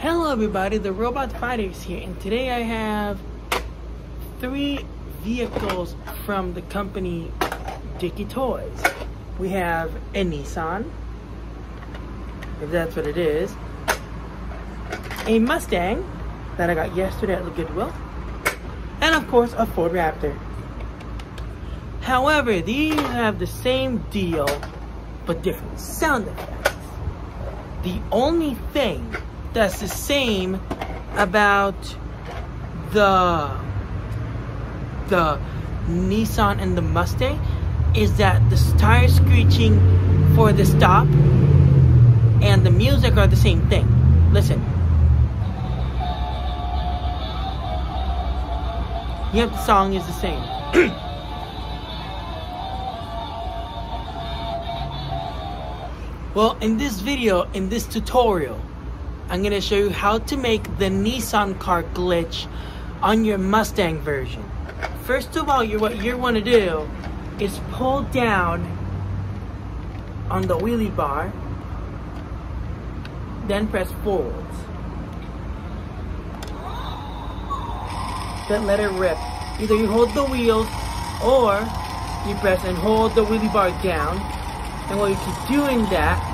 Hello everybody, the Robot Fighters here, and today I have 3 vehicles from the company Dickie Toys. We have a Nissan, if that's what it is, a Mustang that I got yesterday at the Goodwill, and of course a Ford Raptor. However, these have the same deal, but different sound effects. The only thing that's the same about the Nissan and the Mustang is that the tire screeching for the stop and the music are the same thing. Listen. Yep, the song is the same. Well, in this video, in this tutorial, I'm going to show you how to make the Nissan car glitch on your Mustang version. First of all, what you want to do is pull down on the wheelie bar, then press forwards. Then let it rip. Either you hold the wheels or you press and hold the wheelie bar down. And while you keep doing that,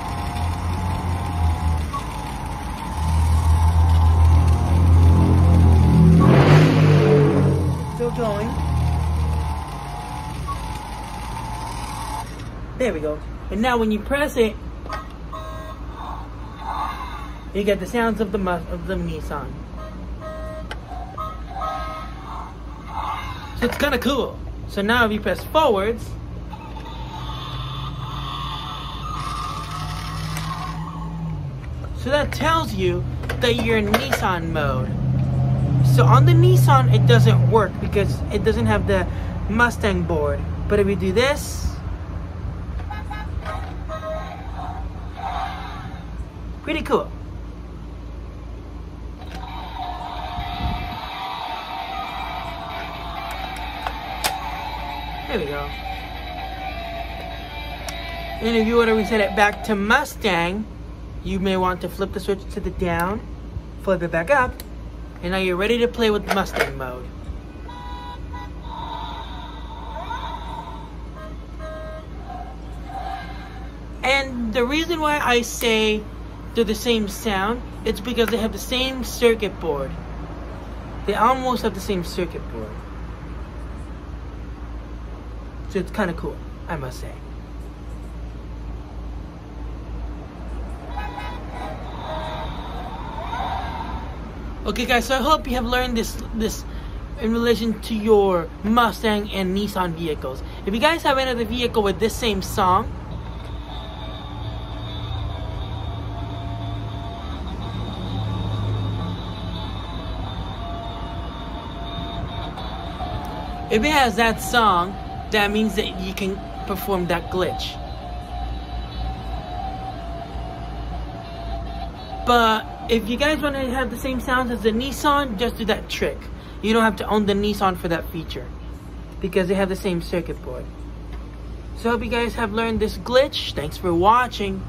going. There we go. And now when you press it, you get the sounds of the Nissan. So it's kind of cool. So now if you press forwards, so that tells you that you're in Nissan mode. So on the Nissan, it doesn't work because it doesn't have the Mustang board. But if we do this, pretty cool. There we go. And if you want to reset it back to Mustang, you may want to flip the switch to the down, flip it back up, and now you're ready to play with Mustang mode. And the reason why I say they're the same sound, it's because they have the same circuit board. They almost have the same circuit board. So it's kind of cool, I must say. Okay guys, so I hope you have learned this in relation to your Mustang and Nissan vehicles. If you guys have another vehicle with this same song, if it has that song, that means that you can perform that glitch. But if you guys want to have the same sounds as the Nissan, just do that trick. You don't have to own the Nissan for that feature because they have the same circuit board. So I hope you guys have learned this glitch. Thanks for watching.